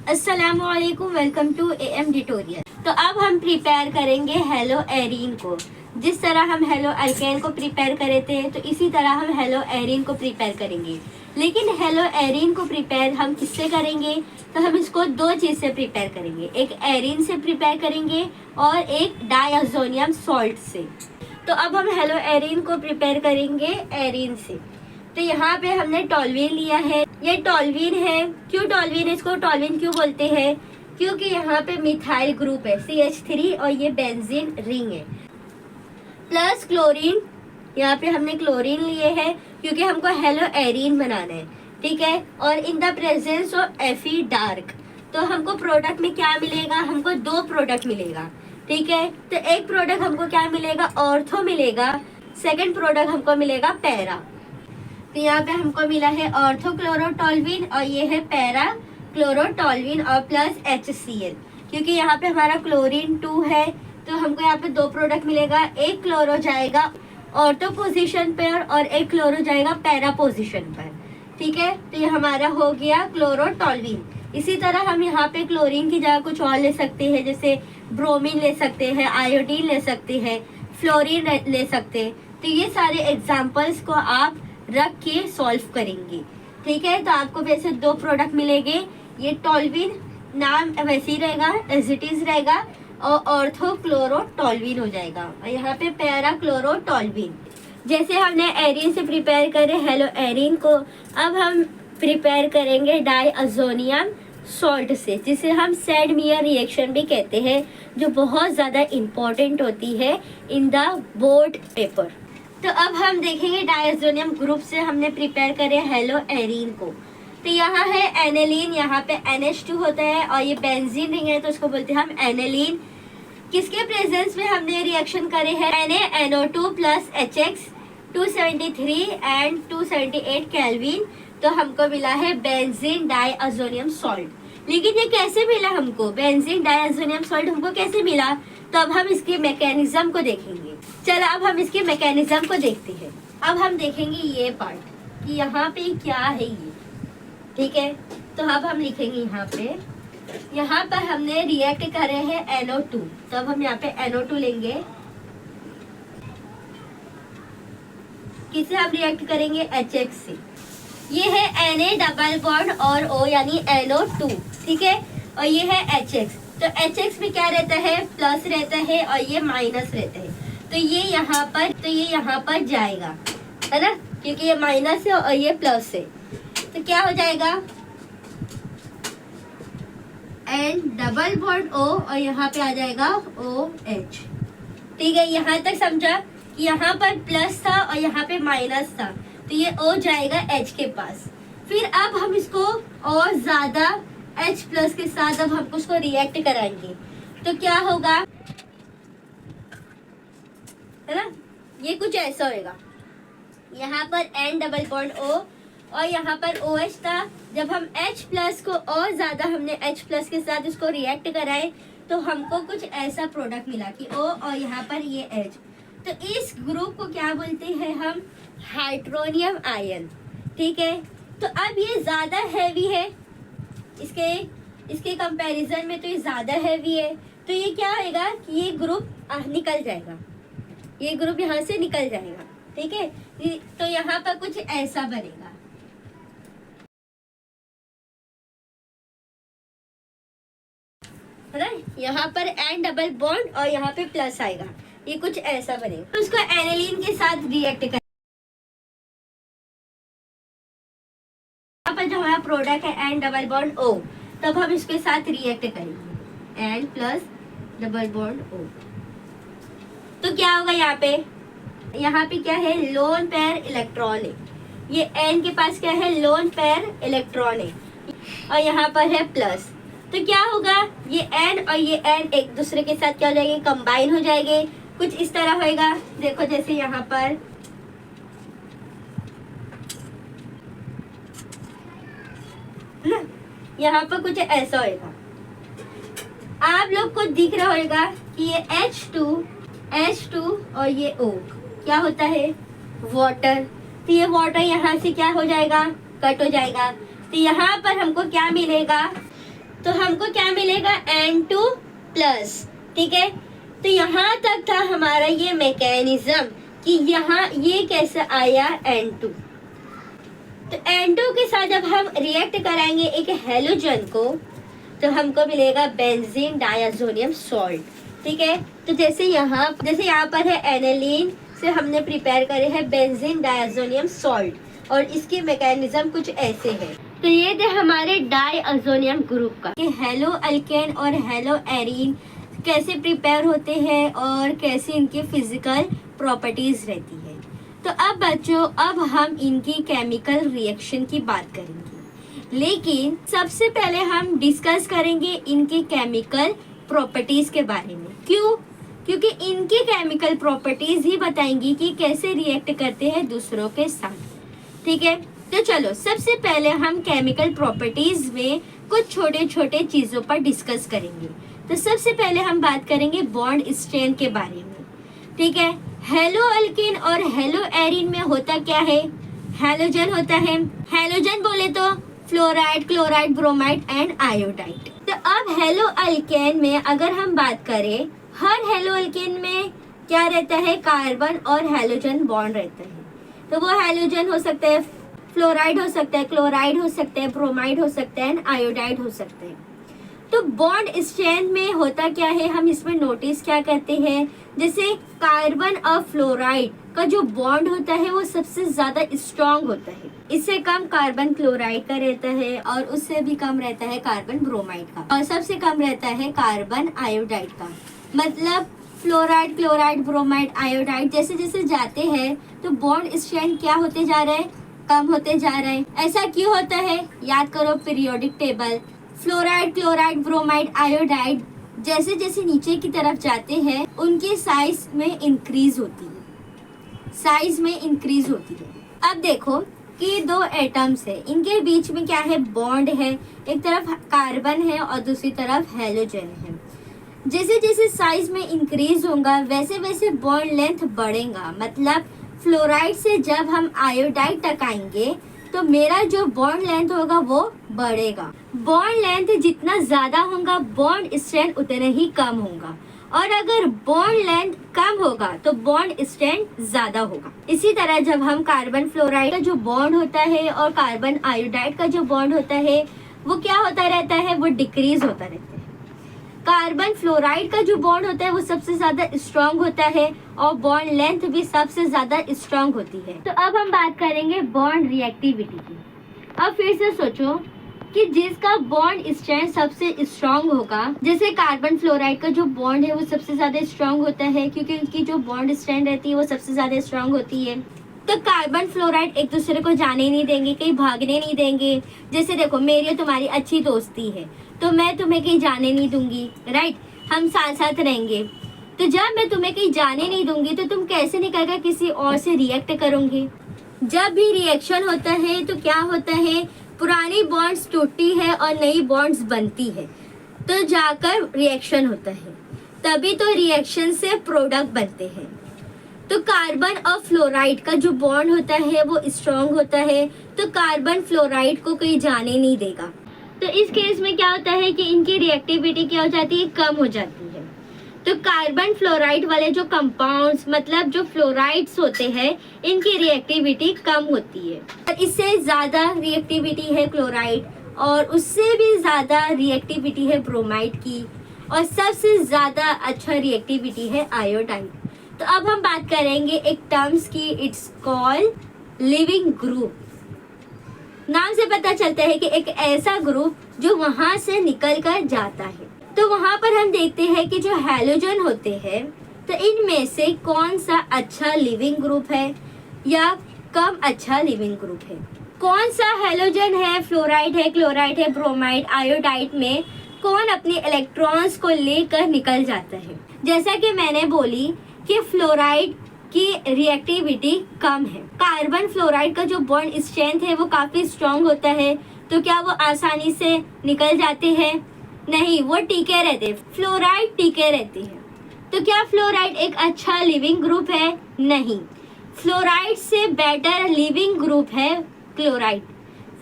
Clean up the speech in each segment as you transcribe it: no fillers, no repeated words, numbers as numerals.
अस्सलामुअलैकुम, welcome to am tutorial. तो अब हम प्रिपेयर करेंगे हेलो एरीन को। जिस तरह हम हेलो अल्केन को प्रिपेयर करे थे, तो इसी तरह हम हेलो एरीन को प्रिपेयर करेंगे। लेकिन हेलो एरीन को प्रिपेयर हम किससे करेंगे? तो हम इसको दो चीज़ से प्रिपेयर करेंगे, एक एरीन से प्रिपेयर करेंगे और एक डायज़ोनियम सॉल्ट से। तो अब हम हेलो एरीन को प्रिपेयर करेंगे एरीन से। तो यहाँ पे हमने टॉल्वीन लिया है, ये टॉल्वीन है। क्यों टॉल्वीन, इसको टॉल्वीन क्यों बोलते हैं? क्योंकि यहाँ पे मिथाइल ग्रुप है CH3 और ये बेंजीन रिंग है। प्लस क्लोरीन, यहाँ पे हमने क्लोरीन लिए है क्योंकि हमको हेलो एरीन बनाना है, ठीक है। और in the presence of Fe dark, तो हमको प्रोडक्ट में क्या मिलेगा? हमको दो प्रोडक्ट मिलेगा, ठीक है। तो एक प्रोडक्ट हमको क्या मिलेगा? ऑर्थो मिलेगा। सेकंड प्रोडक्ट हमको मिलेगा पैरा। तो यहाँ पे हमको मिला है ऑर्थोक्लोरोटॉल्विन और ये है पैरा क्लोरोटॉल्विन और प्लस HCl। क्योंकि यहाँ पे हमारा क्लोरीन 2 है, तो हमको यहाँ पे दो प्रोडक्ट मिलेगा। एक क्लोरो जाएगा ऑर्थो पोजीशन पर और एक क्लोरो जाएगा पैरा पोजीशन पर, ठीक है। तो ये हमारा हो गया क्लोरोटॉल्विन। इसी तरह हम यहाँ पे क्लोरीन की जगह कुछ और ले सकते हैं, जैसे ब्रोमीन ले सकते हैं, आयोडीन ले सकते हैं, फ्लोरीन ले सकते हैं। तो ये सारे एग्जाम्पल्स को आप रख के सॉल्व करेंगे, ठीक है। तो आपको वैसे दो प्रोडक्ट मिलेंगे, ये टॉल्विन नाम वैसे ही रहेगा, एज इट इज रहेगा, और ऑर्थोक्लोरोटॉल्विन हो जाएगा। और यहाँ पे पैरा क्लोरोटॉल्विन। जैसे हमने एरीन से प्रिपेयर करे हेलो एरीन को, अब हम प्रिपेयर करेंगे डायज़ोनियम सॉल्ट से, जिसे हम सैडमियर रिएक्शन भी कहते हैं, जो बहुत ज़्यादा इम्पोर्टेंट होती है इन द बोर्ड पेपर। तो अब हम देखेंगे डायज़ोनियम ग्रुप से हमने प्रिपेयर करे हेलो एरीन को। तो यहाँ है एनेलीन, यहाँ पे NH2 होता है और ये बेंजीन रिंग है, तो उसको बोलते हैं हम एनेलीन। किसके प्रेजेंस में हमने रिएक्शन करे हैं? NaNO2 plus HX 273 and 278 kelvin. तो हमको मिला है बेंजीन डायज़ोनियम सॉल्ट। लेकिन ये कैसे मिला हमको? बेंजीन डायज़ोनियम सॉल्ट हमको कैसे मिला? तो अब हम इसके मैकेनिज्म को देखेंगे। चलो अब हम इसके मैकेनिज्म को देखते हैं। अब हम देखेंगे ये पार्ट कि यहाँ पे क्या है ये, ठीक है। तो अब हम लिखेंगे यहाँ पर हमने रिएक्ट करे हैं NO2, तो अब हम यहाँ पे NO2 लेंगे। किससे हम रिएक्ट करेंगे? HX से। ये है Na डबल बॉन्ड और O यानी NO2, ठीक है। और ये है HX, तो HX में क्या रहता है? प्लस रहता है और ये माइनस रहता है। तो ये यहाँ पर जाएगा, है ना, क्योंकि ये माइनस है और ये प्लस है। तो क्या हो जाएगा? N डबल बॉन्ड O और यहाँ पे आ जाएगा OH, ठीक है। यहाँ तक समझा कि यहाँ पर प्लस था और यहाँ पे माइनस था, तो ये O जाएगा H के पास। फिर अब हम इसको और ज्यादा H प्लस के साथ अब हमको उसको रिएक्ट कराएंगे, तो क्या होगा, है ना, ये कुछ ऐसा होगा। यहाँ पर N डबल बॉन्ड O और यहाँ पर OH था। जब हम H प्लस को और ज्यादा हमने H प्लस के साथ इसको रिएक्ट कराए, तो हमको कुछ ऐसा प्रोडक्ट मिला कि O और यहाँ पर ये H। तो इस ग्रुप को क्या बोलते हैं हम? हाइड्रोनियम आयन, ठीक है। तो अब ये ज्यादा हैवी है, इसके कंपैरिजन में तो ये ज्यादा हैवी है। तो ये क्या होगा कि ये ग्रुप निकल जाएगा, ये ग्रुप यहाँ से निकल जाएगा, ठीक है। तो यहाँ पर कुछ ऐसा बनेगा, है ना। यहाँ पर N डबल बॉन्ड और यहाँ पे प्लस आएगा, ये कुछ ऐसा बनेगा। तो उसको एनेलीन के साथ रिएक्ट कर, यहाँ पर जो हमारा प्रोडक्ट है N डबल बॉन्ड O, तब हम इसके साथ रिएक्ट करेंगे N plus double bond O। तो क्या होगा? यहाँ पे क्या है? लोन पेयर इलेक्ट्रॉन है। ये N के पास क्या है? लोन पेयर इलेक्ट्रॉन है और यहाँ पर है प्लस। तो क्या होगा? ये N और ये N एक दूसरे के साथ क्या हो जाएंगे? कंबाइन हो जाएंगे। कुछ इस तरह होएगा, देखो जैसे यहाँ पर ना, यहाँ पर कुछ ऐसा होएगा। आप लोग को दिख रहा होगा कि ये H2 और ये O क्या होता है? वाटर। तो ये वाटर यहाँ से क्या हो जाएगा? कट हो जाएगा। तो यहाँ पर हमको क्या मिलेगा? तो हमको क्या मिलेगा N2 प्लस। ठीक है, तो यहाँ तक था हमारा ये मैकेनिज्म कि यहाँ ये कैसे आया N2। तो N2 के साथ जब हम रिएक्ट कराएंगे एक हैलोजन को तो हमको मिलेगा बेंजीन डायज़ोनियम सॉल्ट। ठीक है, तो जैसे यहाँ पर है एनालीन से हमने प्रिपेयर करे है बेंजीन डायज़ोनियम सॉल्ट और इसकी मैकेनिज्म कुछ ऐसे है। तो ये थे हमारे डायज़ोनियम ग्रुप का कि हेलो अल्केन और हेलो एरीन कैसे प्रिपेयर होते हैं और कैसे इनकी फिजिकल प्रॉपर्टीज रहती है। तो अब बच्चों, अब हम इनकी केमिकल रिएक्शन की बात करेंगे, लेकिन सबसे पहले हम डिस्कस करेंगे इनके केमिकल प्रॉपर्टीज के बारे में। क्यों? क्योंकि इनकी केमिकल प्रॉपर्टीज ही बताएंगी कि कैसे रिएक्ट करते हैं दूसरों के साथ। ठीक है, तो चलो सबसे पहले हम केमिकल प्रॉपर्टीज में कुछ छोटे छोटे चीजों पर डिस्कस करेंगे। तो सबसे पहले हम बात करेंगे बॉन्ड स्ट्रेंथ के बारे में। ठीक है, हेलो अल्केन और हेलो एरीन में होता क्या है? हैलोजन होता है। हैलोजन बोले तो fluoride, chloride, bromide and iodide. तो अब हेलो अल्केन में अगर हम बात करें, हर हेलो अल्केन में क्या रहता है? कार्बन और हैलोजन बॉन्ड रहता है। तो वो हैलोजन हो सकता है, फ्लोराइड हो सकता है, क्लोराइड हो सकता है, ब्रोमाइड हो सकता है एंड आयोडाइड हो सकता है। तो बॉन्ड स्ट्रेंथ में होता क्या है, हम इसमें नोटिस क्या करते हैं, जैसे कार्बन और फ्लोराइड का जो बॉन्ड होता है वो सबसे ज्यादा स्ट्रॉन्ग होता है। इससे कम कार्बन क्लोराइड का रहता है और उससे भी कम रहता है कार्बन ब्रोमाइड का, और सबसे कम रहता है कार्बन आयोडाइड का। मतलब फ्लोराइड, क्लोराइड, ब्रोमाइड, आयोडाइड जैसे जैसे जाते हैं तो बॉन्ड स्ट्रेंथ क्या होते जा रहा है? कम होते जा रहा है। ऐसा क्यों होता है? याद करो periodic table. Fluoride, chloride, bromide, iodide जैसे जैसे नीचे की तरफ जाते हैं उनके साइज में इंक्रीज होती है, साइज में इंक्रीज होती है। अब देखो कि दो एटम्स है, इनके बीच में क्या है? बॉन्ड है। एक तरफ कार्बन है और दूसरी तरफ हैलोजन है। जैसे जैसे साइज में इंक्रीज होगा वैसे वैसे बॉन्ड लेंथ बढ़ेगा। मतलब फ्लोराइड से जब हम आयोडाइड तक आएंगे तो मेरा जो बॉन्ड लेंथ होगा वो बढ़ेगा। बॉन्ड लेंथ जितना ज्यादा होगा बॉन्ड स्ट्रेंथ उतना ही कम होगा, और अगर बॉन्ड लेंथ कम होगा तो बॉन्ड स्ट्रेंथ ज्यादा होगा। इसी तरह जब हम कार्बन फ्लोराइड का जो बॉन्ड होता है और कार्बन आयोडाइड का जो बॉन्ड होता है वो क्या होता रहता है? वो डिक्रीज होता रहता है। कार्बन फ्लोराइड का जो बॉन्ड होता है वो सबसे ज्यादा स्ट्रॉन्ग होता है और बॉन्ड लेंथ भी सबसे ज्यादा स्ट्रॉन्ग होती है। तो अब हम बात करेंगे बॉन्ड रिएक्टिविटी की। अब फिर से सोचो कि जिसका बॉन्ड स्ट्रेंथ सबसे स्ट्रॉन्ग होगा, जैसे कार्बन फ्लोराइड का जो बॉन्ड है वो सबसे ज्यादा स्ट्रॉन्ग होता है क्योंकि उनकी जो बॉन्ड स्ट्रेंथ रहती है वो सबसे ज्यादा स्ट्रॉन्ग होती है। तो कार्बन फ्लोराइड एक दूसरे को जाने नहीं देंगे, कहीं भागने नहीं देंगे। जैसे देखो मेरी और तुम्हारी अच्छी दोस्ती है तो मैं तुम्हें कहीं जाने नहीं दूंगी, राइट? हम साथ साथ रहेंगे। तो जब मैं तुम्हें कहीं जाने नहीं दूंगी तो तुम कैसे निकल कर किसी और से रिएक्ट करोगे? जब भी रिएक्शन होता है तो क्या होता है? पुरानी बॉन्ड्स टूटती है और नई बॉन्ड्स बनती है, तो जाकर रिएक्शन होता है, तभी तो रिएक्शन से प्रोडक्ट बनते हैं। तो कार्बन और फ्लोराइड का जो बॉन्ड होता है वो स्ट्रॉन्ग होता है, तो कार्बन फ्लोराइड को कहीं जाने नहीं देगा। तो इस केस में क्या होता है कि इनकी रिएक्टिविटी क्या हो जाती है? कम हो जाती है। तो कार्बन फ्लोराइड वाले जो कंपाउंड्स, मतलब जो फ्लोराइड्स होते हैं, इनकी रिएक्टिविटी कम होती है। और इससे ज्यादा रिएक्टिविटी है क्लोराइड, और उससे भी ज्यादा रिएक्टिविटी है ब्रोमाइड की, और सबसे ज्यादा अच्छा रिएक्टिविटी है आयोडाइड। तो अब हम बात करेंगे एक टर्म्स की, इट्स कॉल्ड लिविंग ग्रुप। नाम से पता चलता है कि एक ऐसा ग्रुप जो वहां से निकल कर जाता है। तो वहां पर हम देखते हैं कि जो हैलोजन होते हैं, तो इनमें से कौन सा अच्छा लिविंग ग्रुप है या कम अच्छा लिविंग ग्रुप है? कौन सा हैलोजन है, फ्लोराइड है, क्लोराइड है, ब्रोमाइड, आयोडाइड में कौन अपने इलेक्ट्रॉन्स को लेकर निकल जाता है? जैसा कि मैंने बोली कि फ्लोराइड की रिएक्टिविटी कम है। कार्बन फ्लोराइड का जो बॉन्ड स्ट्रेंथ है वो काफी स्ट्रॉन्ग होता है, तो क्या वो आसानी से निकल जाते हैं? नहीं, वो टिके रहते हैं। फ्लोराइड टिके रहती है। तो क्या फ्लोराइड एक अच्छा लिविंग ग्रुप है? नहीं, फ्लोराइड से बेटर लिविंग ग्रुप है क्लोराइड,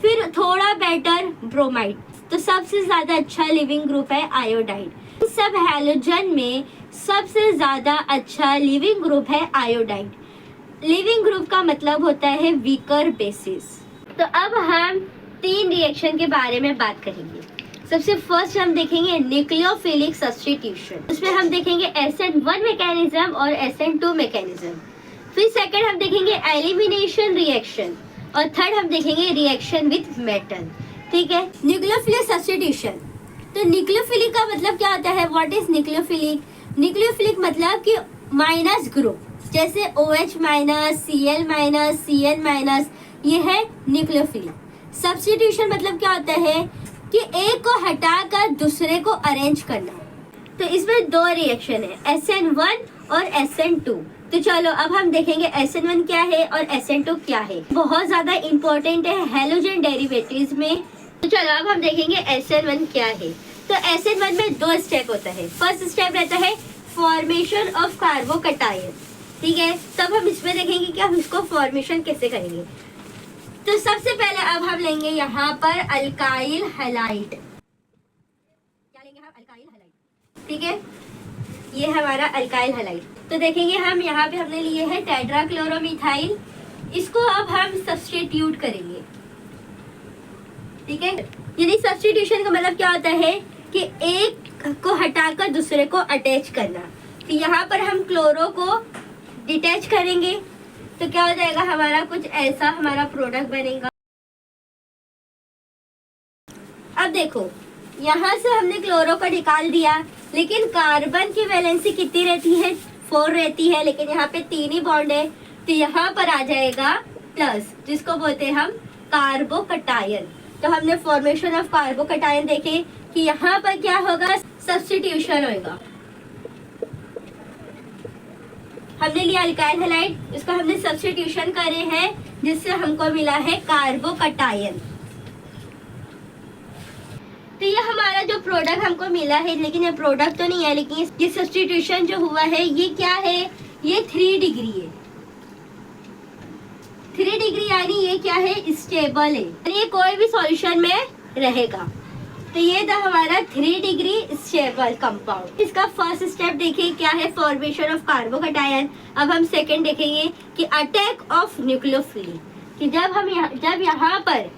फिर थोड़ा बेटर ब्रोमाइड, तो सबसे ज्यादा अच्छा लिविंग ग्रुप है आयोडाइड। सब हैलोजन में सबसे ज्यादा अच्छा लिविंग ग्रुप है आयोडाइड। लिविंग ग्रुप का मतलब होता है वीकर बेसिस। तो अब हम 3 रिएक्शन के बारे में बात करेंगे। सबसे फर्स्ट हम देखेंगे न्यूक्लियोफिलिक सब्स्टिट्यूशन। उसमें हम देखेंगे SN1 मैकेनिज्म और SN2 मैकेनिज्म। फिर सेकंड हम देखेंगे एलिमिनेशन रिएक्शन और थर्ड हम देखेंगे रिएक्शन विद मेटल। ठीक है, न्यूक्लियोफिलिक सब्स्टिट्यूशन। तो न्यूक्लियोफिलिक का मतलब क्या होता है? What is nucleophilic? न्यूक्लियोफिलिक मतलब कि माइनस ग्रुप, जैसे OH minus, Cl minus, Cn minus, ये है न्यूक्लियोफिलिक। सब्स्टिट्यूशन मतलब क्या होता है कि एक को हटाकर दूसरे को अरेंज करना। तो इसमें 2 रिएक्शन है, SN1 और SN2। तो चलो अब हम देखेंगे SN1 क्या है और SN2 क्या है। बहुत ज्यादा इंपॉर्टेंट है हैलोजन डेरिवेटिव्स में। तो चलो अब हम देखेंगे SN1 क्या है। तो SN1 में 2 स्टेप होता है। फर्स्ट स्टेप रहता है फॉर्मेशन ऑफ कार्बोकटायन। ठीक है, तब हम इसमें देखेंगे कि हम इसको फॉर्मेशन कैसे करेंगे। तो सबसे पहले अब हम लेंगे यहाँ पर अल्काइल हैलाइड। क्या लेंगे हम? Alkyl halide. ठीक है, ये हमारा अल्काइल हैलाइड। तो देखेंगे हम यहाँ पे हमने लिए है टेट्राक्लोरोमिथाइल। इसको अब हम सब्स्टिट्यूट करेंगे। ठीक है, यानी सब्स्टिट्यूशन का मतलब क्या होता है कि एक को हटाकर दूसरे को अटैच करना। तो यहाँ पर हम क्लोरो को डिटैच करेंगे तो क्या हो जाएगा? हमारा कुछ ऐसा हमारा प्रोडक्ट बनेगा। अब देखो, यहाँ से हमने क्लोरो को निकाल दिया, लेकिन कार्बन की वैलेंसी कितनी रहती है? 4 रहती है, लेकिन यहाँ पे 3 ही बॉन्ड है। तो यहाँ पर आ जाएगा प्लस, जिसको बोलते हैं हम कार्बोकटायन। तो हमने फॉर्मेशन ऑफ कार्बोकटायन देखे कि यहाँ पर क्या होगा? सब्स्टिट्यूशन होगा। हमने लिया अल्काइल हैलाइड, इसको हमने सब्स्टिट्यूशन करे हैं, जिससे हमको मिला है कार्बोकटायन। तो ये हमारा जो प्रोडक्ट हमको मिला है, लेकिन ये प्रोडक्ट तो नहीं है, लेकिन ये सब्स्टिट्यूशन जो हुआ है ये क्या है? ये 3 डिग्री है। 3 डिग्री यानी ये क्या है? स्टेबल है, ये कोई भी सॉल्यूशन में रहेगा। तो ये था हमारा 3 डिग्री स्टेबल कंपाउंड। इसका फर्स्ट स्टेप देखिए क्या है? Formation of carbocation. अब हम सेकंड देखेंगे कि अटैक ऑफ न्यूक्लियोफिलिक, कि जब यहाँ पर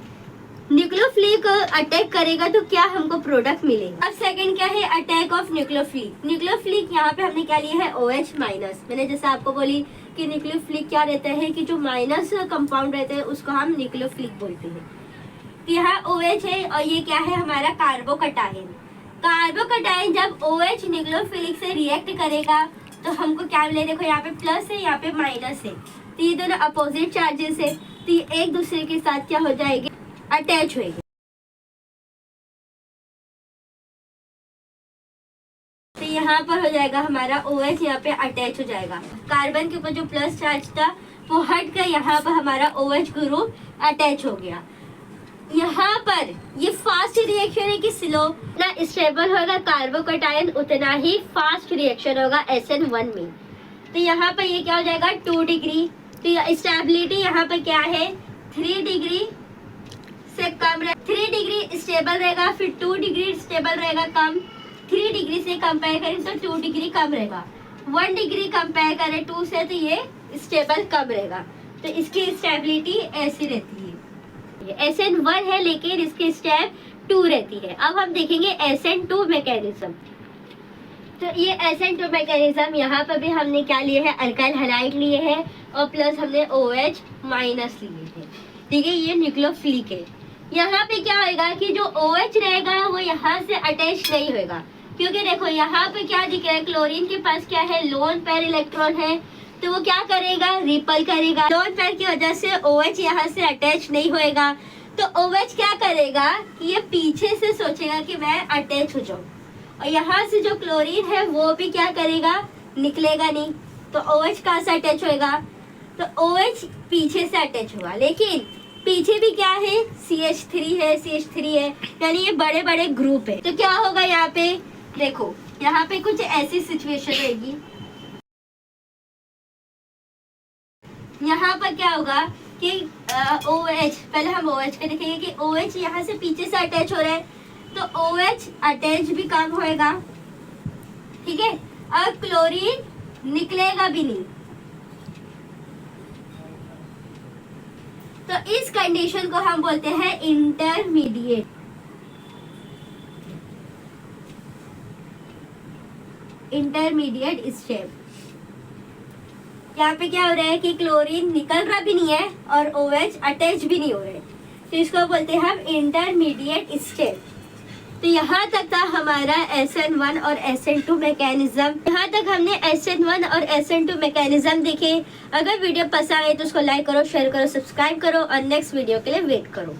न्यूक्लियोफिलिक अटैक करेगा तो क्या हमको प्रोडक्ट मिलेगा। अब सेकंड क्या है? Attack of nucleophilic. न्यूक्लियोफिलिक यहाँ पे हमने क्या लिया है? OH minus. मैंने जैसे आपको बोली कि न्यूक्लियोफिलिक क्या रहता है कि जो माइनस कंपाउंड रहता है उसको हम न्यूक्लियोफिलिक बोलते हैं। तो यहाँ OH है और ये क्या है? हमारा कार्बोकटायन। कार्बोकटायन जब OH न्यूक्लियोफिलिक से रिएक्ट करेगा तो हमको क्या मिले? देखो यहाँ पे प्लस है, यहाँ पे माइनस है, तो ये दोनों अपोजिट चार्जेस है, तो ये एक दूसरे के साथ क्या हो जाएगी? अटैच होएगी। तो यहाँ पर हो जाएगा हमारा OH यहाँ पे अटैच हो जाएगा। कार्बन के ऊपर जो प्लस चार्ज था वो हट कर यहाँ पर हमारा OH ग्रुप अटैच हो गया। यहाँ पर ये फास्ट रिएक्शन है कि स्लो? ना स्टेबल होगा कार्बोकटायन, उतना ही फास्ट रिएक्शन होगा SN1 में। तो यहाँ पर ये क्या हो जाएगा? 2 डिग्री। तो स्टेबिलिटी यहाँ पर क्या है? 3 डिग्री से कम रहे, 3 डिग्री स्टेबल रहेगा, फिर 2 डिग्री स्टेबल रहेगा कम। 3 डिग्री से कंपेयर करें तो 2 डिग्री कम रहेगा। 1 डिग्री कंपेयर करें 2 से तो ये स्टेबल कम रहेगा। तो इसकी स्टेबिलिटी ऐसी रहती है। ये SN1 है लेकिन इसकी स्टेप 2 रहती है। अब हम देखेंगे SN2 मैकेनिज्म। तो ये SN2 मैकेनिज्म, यहाँ पर भी हमने क्या लिए है? अल्काइल हैलाइड लिए है और प्लस हमने OH माइनस लिए है। ठीक है, ये न्यूक्लियोफिलिक है। यहाँ पे क्या होगा कि जो OH रहेगा वो यहाँ से अटैच नहीं होगा, क्योंकि देखो यहाँ पे क्या दिख रहा है? क्लोरीन के पास क्या है? लोन पेयर इलेक्ट्रॉन है, तो वो क्या करेगा? रिपल करेगा। लोन पेयर की वजह से OH यहाँ से अटैच नहीं होएगा, तो OH क्या करेगा कि ये पीछे से सोचेगा कि मैं अटैच हो जाऊं, और यहाँ से जो क्लोरीन है वो भी क्या करेगा? निकलेगा नहीं। तो OH कहाँ से अटैच होएगा? तो OH पीछे से अटैच हुआ, लेकिन पीछे भी क्या है? CH3 है, CH3 है, यानी ये बड़े बड़े ग्रुप है। तो क्या होगा यहाँ पे? देखो यहाँ पे कुछ ऐसी सिचुएशन रहेगी। यहाँ पर क्या होगा कि OH, पहले हम OH का देखेंगे कि OH यहाँ से पीछे से अटैच हो रहा है, तो OH अटैच भी कम होएगा, ठीक है, और क्लोरीन निकलेगा भी नहीं। तो इस कंडीशन को हम बोलते हैं इंटरमीडिएट। Intermediate step. यहाँ पे क्या हो रहा है कि क्लोरीन निकल रहा भी नहीं है और OH अटैच भी नहीं हो रहे, तो इसको बोलते हैं हम इंटरमीडिएट स्टेप। तो यहाँ तक था हमारा SN1 और SN2 मैकेनिज्म। यहाँ तक हमने SN1 और SN2 मैकेनिज्म देखे। अगर वीडियो पसंद आए तो उसको लाइक करो, शेयर करो, सब्सक्राइब करो और नेक्स्ट वीडियो के लिए वेट करो।